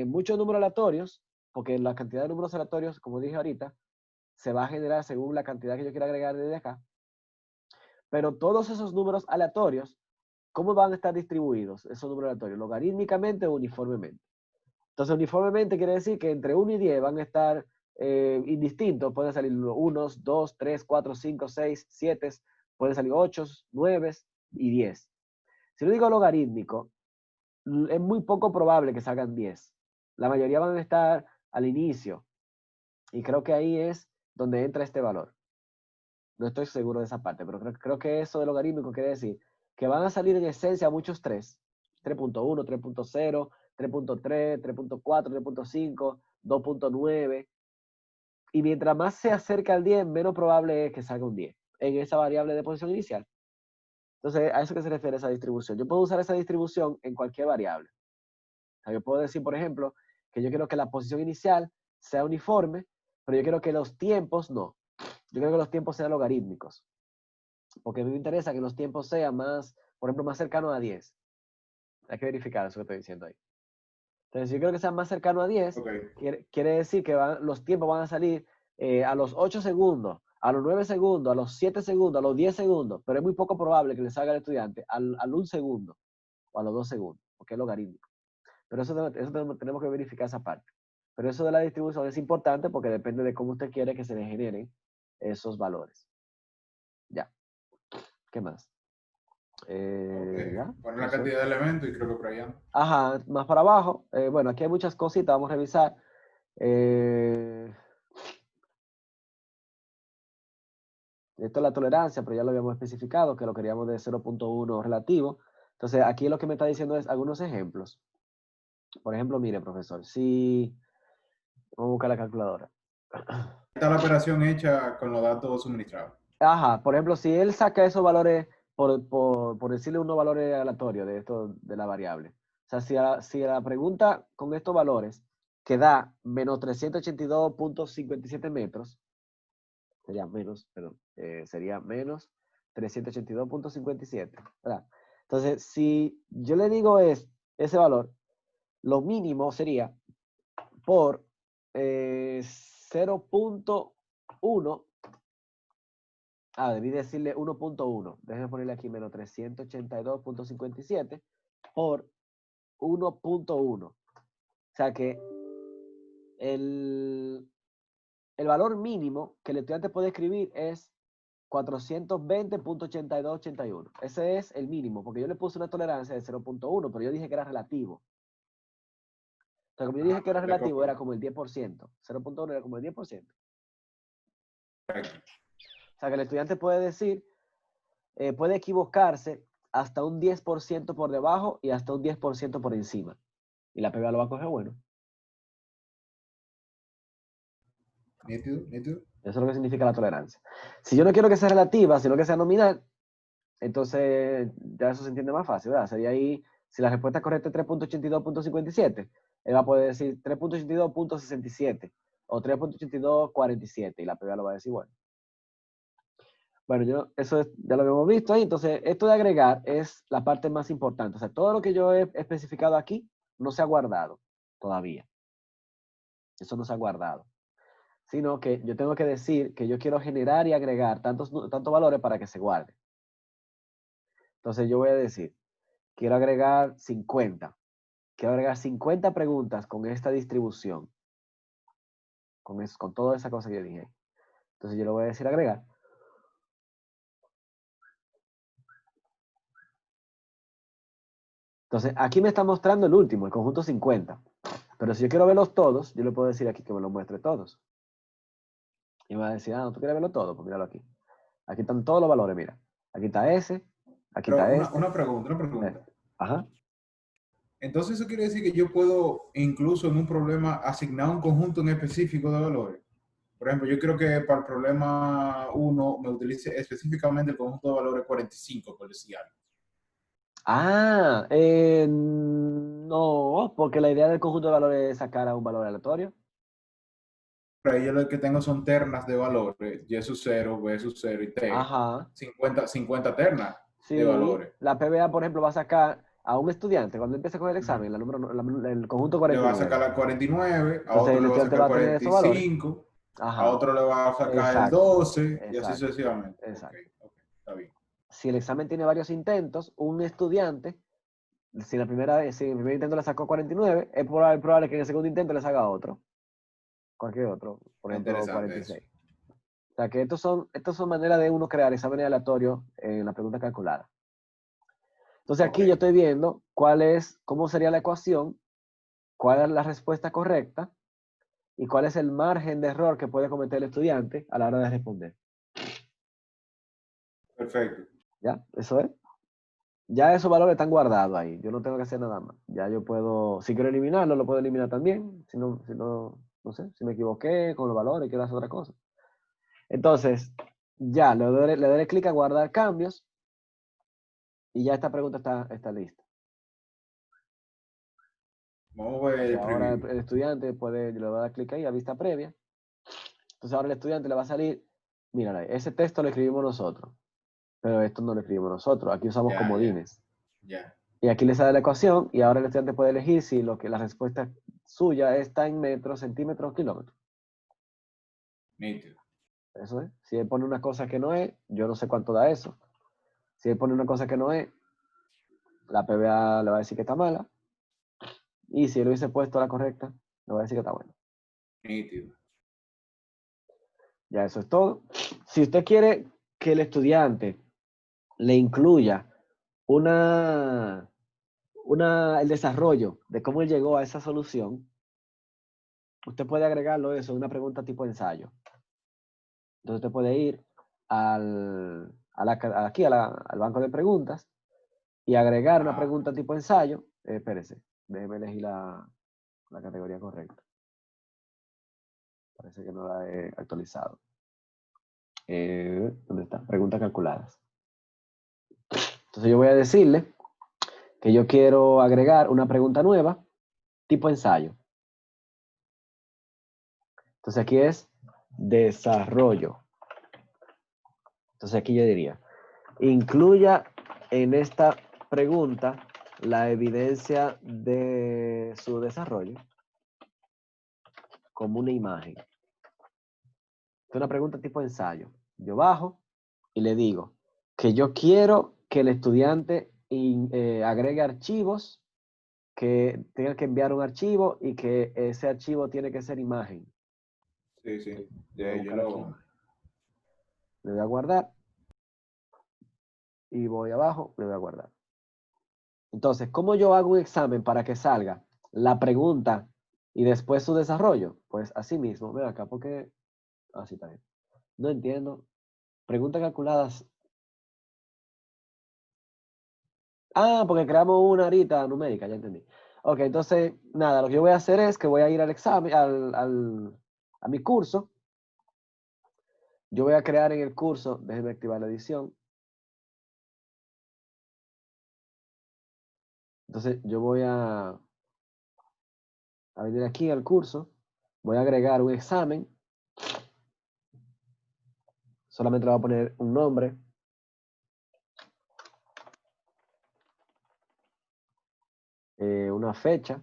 muchos números aleatorios, porque la cantidad de números aleatorios, como dije ahorita, se va a generar según la cantidad que yo quiera agregar desde acá. Pero todos esos números aleatorios, ¿cómo van a estar distribuidos esos números aleatorios? ¿Logarítmicamente o uniformemente? Entonces, uniformemente quiere decir que entre 1 y 10 van a estar indistintos. Pueden salir 1, 2, 3, 4, 5, 6, 7, pueden salir 8, 9 y 10. Si lo digo logarítmico, es muy poco probable que salgan 10. La mayoría van a estar al inicio. Y creo que ahí es donde entra este valor. No estoy seguro de esa parte, pero creo que eso de logarítmico quiere decir que van a salir en esencia muchos 3. 3.1, 3.0, 3.3, 3.4, 3.5, 2.9. Y mientras más se acerca al 10, menos probable es que salga un 10 en esa variable de posición inicial. Entonces, a eso que se refiere esa distribución. Yo puedo usar esa distribución en cualquier variable. O sea, yo puedo decir, por ejemplo, que yo quiero que la posición inicial sea uniforme, pero yo quiero que los tiempos no. Yo quiero que los tiempos sean logarítmicos. Porque a mí me interesa que los tiempos sean más, por ejemplo, más cercanos a 10. Hay que verificar eso que estoy diciendo ahí. Entonces, si yo quiero que sean más cercanos a 10, quiere decir que los tiempos van a salir a los 8 segundos, a los 9 segundos, a los 7 segundos, a los 10 segundos, pero es muy poco probable que le salga al estudiante al 1 segundo o a los 2 segundos, porque es logarítmico. Pero eso tenemos que verificar esa parte. Pero eso de la distribución es importante porque depende de cómo usted quiere que se le generen esos valores. Ya. ¿Qué más? ¿Ya? Poner la cantidad de elementos y creo que por ahí anda. Ajá, más para abajo. Bueno, aquí hay muchas cositas, vamos a revisar. Esto es la tolerancia, pero ya lo habíamos especificado, que lo queríamos de 0.1 relativo. Entonces, aquí lo que me está diciendo es algunos ejemplos. Por ejemplo, mire, profesor, si... Vamos a buscar la calculadora. Está la operación hecha con los datos suministrados. Ajá, por ejemplo, si él saca esos valores, por decirle unos valores aleatorios de esto, de la variable. O sea, si a la pregunta con estos valores que da menos 382.57 metros, sería menos 382.57, ¿verdad? Entonces, si yo le digo ese valor, lo mínimo sería por 0.1. Debí decirle 1.1. Déjenme ponerle aquí menos 382.57 por 1.1. O sea que el valor mínimo que el estudiante puede escribir es 420.8281. Ese es el mínimo, porque yo le puse una tolerancia de 0.1, pero yo dije que era relativo. sea, como yo dije que era De relativo, acuerdo. era como el 10%. 0.1 era como el 10%. Correcto. O sea, que el estudiante puede decir, puede equivocarse hasta un 10% por debajo y hasta un 10% por encima. Y la PBA lo va a coger bueno. Nítido, nítido. Eso es lo que significa la tolerancia. Si yo no quiero que sea relativa, sino que sea nominal, entonces ya eso se entiende más fácil, ¿verdad? Sería ahí, si la respuesta correcta es 3.82.57, él va a poder decir 3.82.67 o 3.82.47 y la PBA lo va a decir bueno. Bueno, eso ya lo habíamos visto ahí. Entonces, esto de agregar es la parte más importante. O sea, todo lo que yo he especificado aquí no se ha guardado todavía. Eso no se ha guardado. Sino que yo tengo que decir que yo quiero generar y agregar tantos valores para que se guarde. Entonces, yo voy a decir, quiero agregar 50. Quiero agregar 50 preguntas con esta distribución. Con toda esa cosa que yo dije. Entonces, yo le voy a decir agregar. Entonces, aquí me está mostrando el último, el conjunto 50. Pero si yo quiero verlos todos, yo le puedo decir aquí que me los muestre todos. Y me va a decir, no, tú quieres verlo todo, pues míralo aquí. Aquí están todos los valores, mira. Aquí está ese, aquí Pero está este. una pregunta, una eh, pregunta. Ajá. Entonces eso quiere decir que yo puedo incluso en un problema asignar un conjunto en específico de valores. Por ejemplo, yo creo que para el problema 1 me utilice específicamente el conjunto de valores 45, por decir algo. No, porque la idea del conjunto de valores es sacar a un valor aleatorio. Pero ahí yo lo que tengo son ternas de valores, y sub 0, b sub 0 y t. Ajá. 50 ternas de Sí, valores. la PBA, por ejemplo, va a sacar a un estudiante cuando empieza con el examen, el conjunto Le va a 49. sacar la 49, a Entonces otro el le va a estudiante sacar va el a tener esos valores. 45, a Ajá. otro le va a sacar el Exacto. 12 y así Exacto. sucesivamente. Ok, Exacto. ok, está bien. Si el examen tiene varios intentos, un estudiante, si el primer intento le sacó 49, es probable que en el segundo intento le salga otro. Cualquier otro, por Está ejemplo, interesante eso. 46. O sea que estos son maneras de uno crear exámenes aleatorios en la pregunta calculada. Entonces Ok, aquí yo estoy viendo cómo sería la ecuación, cuál es la respuesta correcta y cuál es el margen de error que puede cometer el estudiante a la hora de responder. perfecto. ¿Ya? Eso es. Ya esos valores están guardados ahí. Yo no tengo que hacer nada más. Ya yo puedo, si quiero eliminarlo, lo puedo eliminar también. No sé, si me equivoqué con los valores, quiero hacer otra cosa. Entonces, ya, le daré clic a guardar cambios y ya esta pregunta está lista. Vamos a ver Entonces el ahora preview. el estudiante le va a dar clic ahí a vista previa. Entonces ahora el estudiante le va a salir, mira, ese texto lo escribimos nosotros, pero esto no lo escribimos nosotros. Aquí usamos Ya, ya, comodines. ya. Y aquí le sale la ecuación y ahora el estudiante puede elegir si la respuesta suya está en metros, centímetros, kilómetros. Nítido. Eso es. Si él pone una cosa que no es, yo no sé cuánto da eso. Si él pone una cosa que no es, la PBA le va a decir que está mala. Y si él hubiese puesto la correcta, le va a decir que está buena. Nítido. Ya eso es todo. Si usted quiere que el estudiante le incluya una, el desarrollo de cómo él llegó a esa solución, usted puede agregarlo eso en una pregunta tipo ensayo. Entonces usted puede ir al banco de preguntas y agregar una Ah, pregunta tipo ensayo. Espérese, déjeme elegir la categoría correcta. Parece que no la he actualizado. ¿Dónde está? Preguntas calculadas. Entonces yo voy a decirle que yo quiero agregar una pregunta nueva tipo ensayo. Entonces aquí es desarrollo. Entonces aquí yo diría, incluya en esta pregunta la evidencia de su desarrollo como una imagen. Es una pregunta tipo ensayo. Yo bajo y le digo que yo quiero que el estudiante agregue archivos, que tenga que enviar un archivo y que ese archivo tiene que ser imagen. sí, sí. Yo voy a Yo buscar aquí, lo... le voy a guardar y voy abajo, le voy a guardar. Entonces, ¿cómo yo hago un examen para que salga la pregunta Y después su desarrollo, pues así mismo, ven acá, porque así está bien. No entiendo. Preguntas calculadas. Ah, porque creamos una ahorita numérica, ya entendí. Ok, entonces, nada, lo que yo voy a hacer es que voy a ir al examen, a mi curso. Yo voy a crear en el curso, déjenme activar la edición. Entonces, yo voy a venir aquí al curso, voy a agregar un examen, solamente le voy a poner un nombre, una fecha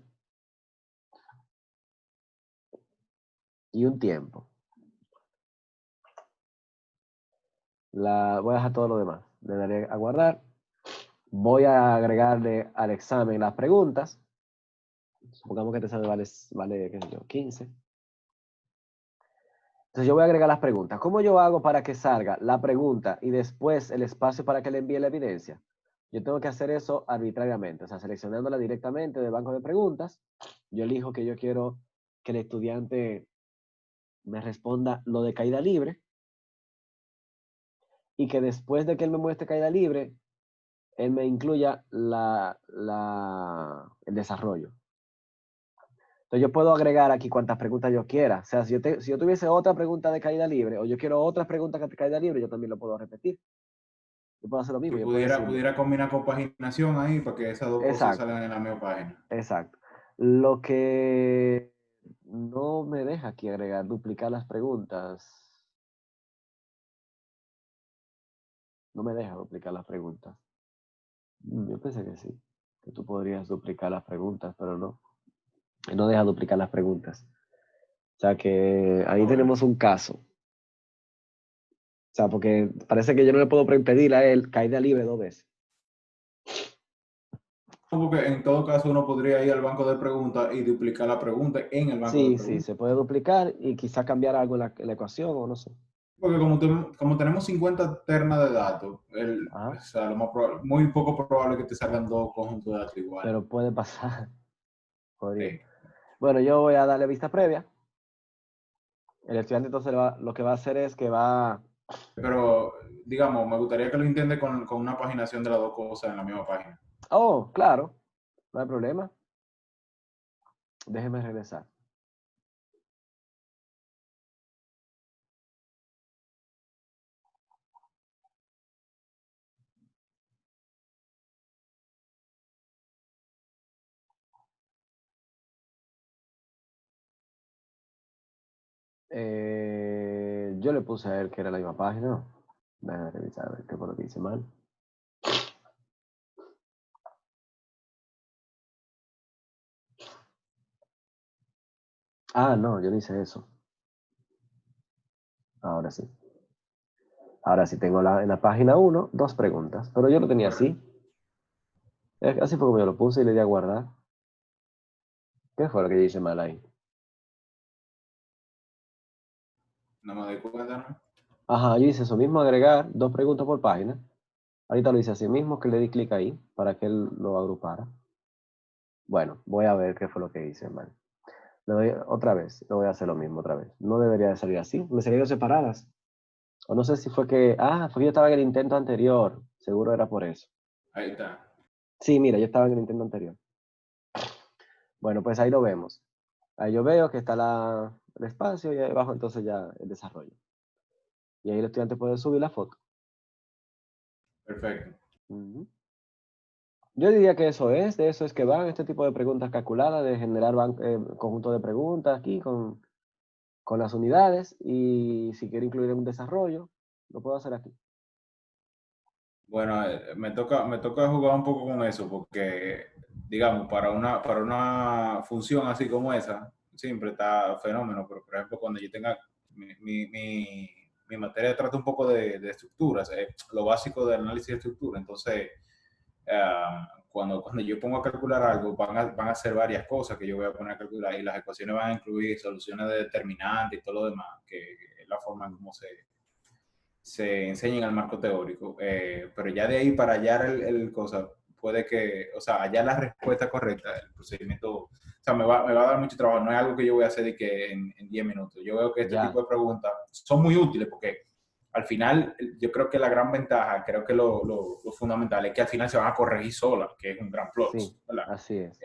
y un tiempo. Voy a dejar todo lo demás. Le daré a guardar. Voy a agregarle al examen las preguntas. Supongamos que este examen vale qué sé yo, 15. Entonces yo voy a agregar las preguntas. ¿Cómo yo hago para que salga la pregunta y después el espacio para que le envíe la evidencia? Yo tengo que hacer eso arbitrariamente, o sea, seleccionándola directamente del banco de preguntas. Yo elijo que yo quiero que el estudiante me responda lo de caída libre y que después de que él me muestre caída libre, él me incluya el desarrollo. Entonces yo puedo agregar aquí cuantas preguntas yo quiera. O sea, si yo tuviese otra pregunta de caída libre o yo quiero otras preguntas de caída libre, yo también lo puedo repetir. Yo puedo hacer lo mismo. Que Yo puedo decir, pudiera combinar compaginación ahí para que esas dos cosas exacto, salgan en la misma página. exacto. Lo que no me deja aquí agregar, duplicar las preguntas. No me deja duplicar las preguntas. Yo pensé que sí, que tú podrías duplicar las preguntas, pero no. No deja duplicar las preguntas. O sea que ahí A ver. tenemos un caso. O sea, porque parece que yo no le puedo impedir a él caída libre 2 veces. Porque en todo caso uno podría ir al banco de preguntas y duplicar la pregunta en el banco de Sí, sí, preguntas. se puede duplicar y quizá cambiar algo en la ecuación o no sé. Porque como tenemos 50 ternas de datos, Ajá. o sea, muy poco probable que te salgan dos conjuntos de datos iguales. Pero puede pasar. Podría. Sí. Bueno, yo voy a darle vista previa. El estudiante entonces lo que va a hacer es que va... Pero, digamos, me gustaría que lo intente con una paginación de las dos cosas en la misma página. Oh, claro, no hay problema. Déjeme regresar. Yo le puse a él que era la misma página. ¿No? Déjame revisar a ver qué fue lo que hice mal. Ah, no, yo no hice eso. Ahora sí. Ahora sí tengo en la página 1 2 preguntas. Pero yo lo tenía así. Así fue como yo lo puse y le di a guardar. ¿Qué fue lo que yo hice mal ahí? No me doy cuenta, ¿no? Ajá, yo hice eso mismo, agregar 2 preguntas por página. Ahorita lo hice así mismo, que le di clic ahí para que él lo agrupara. Bueno, voy a ver qué fue lo que hice mal. Le doy otra vez, le voy a hacer lo mismo otra vez. No debería de salir así, me salieron separadas. O no sé si fue fue que yo estaba en el intento anterior. Seguro era por eso. Ahí está. Sí, mira, yo estaba en el intento anterior. Bueno, pues ahí lo vemos. Ahí yo veo que está el espacio y ahí abajo entonces ya el desarrollo. Y ahí el estudiante puede subir la foto. Perfecto. Ujú. Yo diría que de eso es que van este tipo de preguntas calculadas, de generar conjunto de preguntas aquí con las unidades y si quiero incluir un desarrollo, lo puedo hacer aquí. Bueno, me toca jugar un poco con eso porque, digamos, para una función así como esa, siempre está fenómeno, pero por ejemplo, cuando yo tenga mi materia trata un poco de estructuras, lo básico del análisis de estructura, entonces, cuando yo pongo a calcular algo, van a ser varias cosas que yo voy a poner a calcular y las ecuaciones van a incluir soluciones de determinantes y todo lo demás, que es la forma en cómo se enseña en el marco teórico, pero ya de ahí para hallar el cosa, puede que, o sea, hallar la respuesta correcta, el procedimiento, o sea, me va a dar mucho trabajo. No es algo que yo voy a hacer de que en 10 minutos. Yo veo que este Ya, tipo de preguntas son muy útiles porque al final yo creo que la gran ventaja, creo que lo fundamental es que al final se van a corregir solas, que es un gran sí, plus, ¿verdad? así es.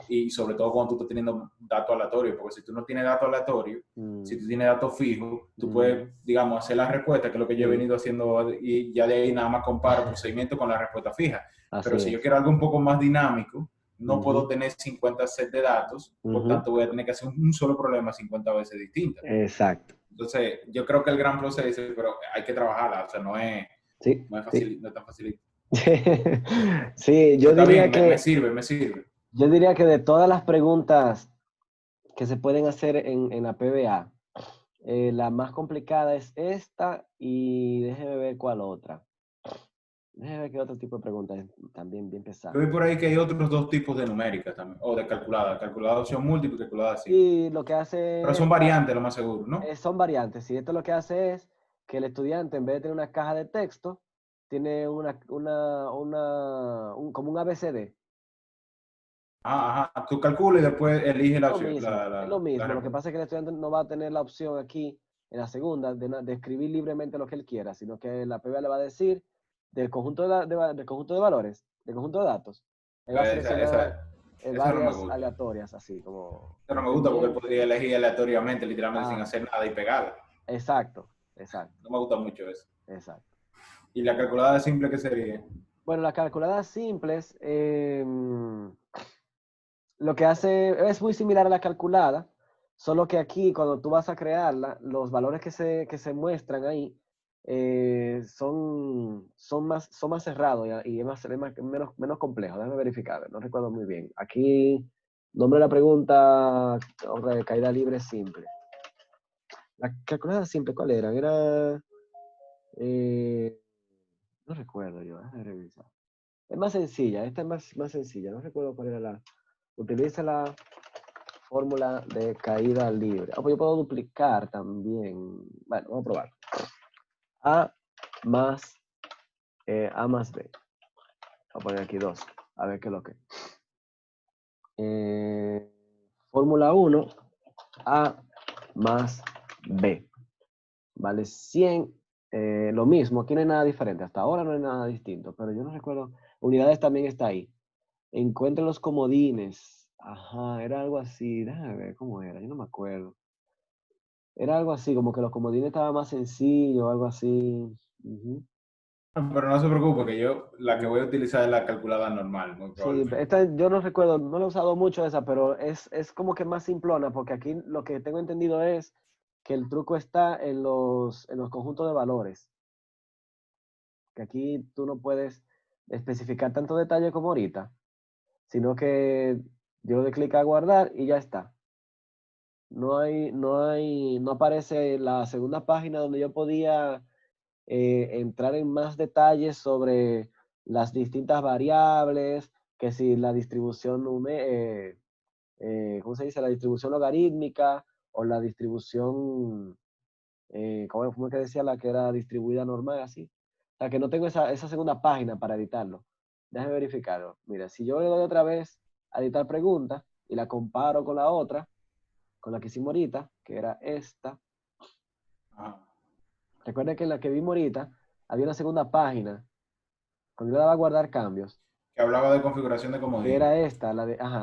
Y sobre todo cuando tú estás teniendo datos aleatorios, porque si tú no tienes datos aleatorios, si Mm, tú tienes datos fijos, tú mm, puedes, digamos, hacer la respuesta, que es lo que yo he sí, venido haciendo, y ya de ahí nada más comparo procedimiento con la respuesta fija. así Pero si yo es. quiero algo un poco más dinámico, no puedo Ujú, tener 50 sets de datos, por ujú, tanto voy a tener que hacer un solo problema 50 veces distintas. exacto. Entonces, yo creo que el gran plus es ese, pero hay que trabajarla, o sea, Sí, no es sí. fácil, no es tan fácil. Sí, Pero está bien, me sirve, me sirve. yo diría que de todas las preguntas que se pueden hacer en la PBA, la más complicada es esta y déjeme ver cuál otra. Déjeme ver qué otro tipo de preguntas también bien Yo pesada. vi por ahí que hay otros dos tipos de numéricas también, o de calculada, calculada opción múltiple y calculada simple. Y lo que Pero hace son esta, variantes, lo más seguro, ¿no? son variantes. Y esto lo que hace es que el estudiante, en vez de tener una caja de texto, tiene como un ABCD. Ajá, tú calculas y después eliges la opción, Es lo la mismo. Lo que respuesta. pasa es que el estudiante no va a tener la opción aquí, en la segunda, de escribir libremente lo que él quiera, sino que la PBA le va a decir del conjunto del conjunto de valores, del conjunto de datos. Él va a seleccionar Esa no me varias gusta. aleatorias, así como Esa no me gusta porque él dependiendo. podría elegir aleatoriamente, literalmente sin Ah, hacer nada y pegarla. exacto, exacto, No me gusta mucho eso. exacto. Y la calculada simple, ¿qué sería? Bueno, las calculadas simples, lo que hace es muy similar a la calculada, solo que aquí cuando tú vas a crearla, los valores que se muestran ahí son más cerrados y menos complejos. Déjame verificar, no recuerdo muy bien. Aquí, nombre de la pregunta, hombre, caída libre simple. La calculada simple, ¿cuál era? Eh, no recuerdo yo, déjame revisar. Es más sencilla, esta es más sencilla, no recuerdo cuál era utiliza la fórmula de caída libre. Ah, pues yo puedo duplicar también. Bueno, vamos a probar. A más, A más B. Voy a poner aquí 2. A ver qué es lo que. Fórmula 1, A más B. Vale 100. Lo mismo, aquí no hay nada diferente. Hasta ahora no hay nada distinto, pero yo no recuerdo. Unidades también está ahí. Encuentre los comodines. Ajá, era algo así. Déjame ver cómo era, yo no me acuerdo. Era algo así, como que los comodines estaban más sencillos, algo así. Ujú, Pero no se preocupe, que yo la que ujú. voy a utilizar es la calculada normal, muy Sí, probablemente. esta yo no recuerdo, no la he usado mucho esa, pero es como que más simplona, porque aquí lo que tengo entendido es que el truco está en los conjuntos de valores, que aquí tú no puedes especificar tanto detalle como ahorita, sino que yo doy clic a guardar y ya está. No aparece la segunda página donde yo podía entrar en más detalles sobre las distintas variables, que si la distribución, ¿cómo se dice? La distribución logarítmica o la distribución, ¿cómo fue que decía la que era distribuida normal, así? O sea, que no tengo esa segunda página para editarlo. Déjame verificarlo. Mira, si yo le doy otra vez a editar preguntas y la comparo con la otra, con la que hicimos ahorita, que era esta, Ajá. recuerda que en la que vimos ahorita había una segunda página. Cuando yo le daba a guardar cambios, Que hablaba de configuración de que comodines. era esta,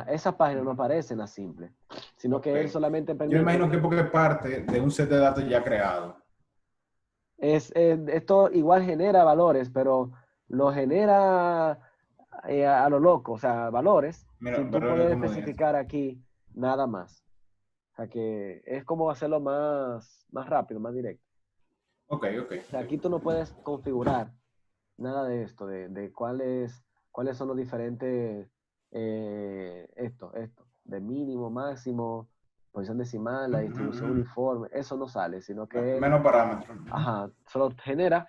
esa página no aparece en la simple, sino Ok. que él solamente Yo permite imagino que que porque es parte de un set de datos ya creado. esto igual genera valores, pero lo genera a lo loco, o sea, valores, Mira, sin tú ver el poder comodín. especificar aquí nada más. O sea, que es como hacerlo más rápido, más directo. Ok, ok. O sea, aquí tú no puedes configurar nada de esto, de cuáles son los diferentes, de mínimo, máximo, posición decimal, la distribución uniforme, eso no sale, sino que él, Menos parámetros. ajá, solo genera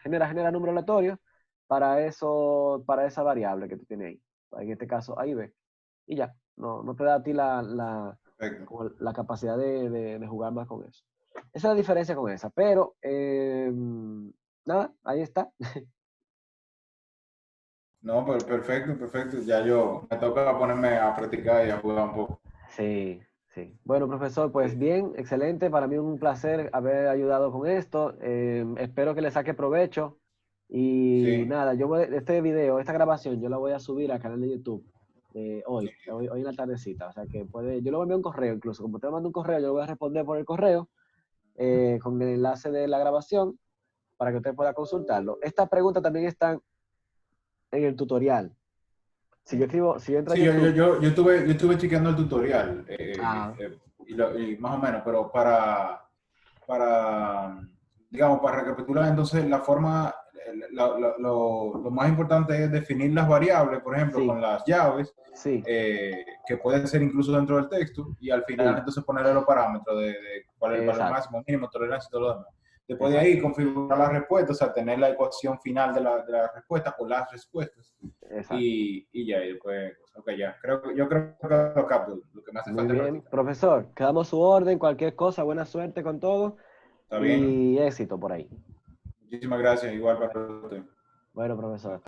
número aleatorio para esa variable que tú tienes ahí. En este caso, A y B. Y ya, no te da a ti Perfecto. como la capacidad de jugar más con eso. Esa es la diferencia con esa, pero nada, ahí está. No, pero perfecto, perfecto. Ya yo me toca ponerme a practicar y a jugar un poco. Sí, sí. Bueno, profesor, pues bien, excelente. Para mí es un placer haber ayudado con esto. Espero que le saque provecho. Y Sí, nada, este video, esta grabación, yo la voy a subir al canal de YouTube hoy en la tardecita. O sea que yo le voy a enviar un correo incluso. Como te mando un correo, yo lo voy a responder por el correo con el enlace de la grabación para que usted pueda consultarlo. Estas preguntas también están en el tutorial. Si yo entro a sí, YouTube, yo estuve chequeando el tutorial ah, y más o menos, pero para, digamos, para recapitular, entonces la forma, lo más importante es definir las variables, por ejemplo, con sí, las llaves, sí, que pueden ser incluso dentro del texto, y al final sí, entonces ponerle los parámetros de cuál es el valor exacto, máximo, mínimo, tolerancia y todo lo demás. Después de ahí exacto, configurar la respuesta, o sea, tener la ecuación final de la respuesta o las respuestas, exacto. y ya, y después, ok, ya, yo creo que lo capto, lo que me hace Muy falta es bien. practicar. Profesor, quedamos a su orden, cualquier cosa, buena suerte con todo ¿Está bien? y éxito por ahí. Muchísimas gracias, igual para usted. Bueno, profesor.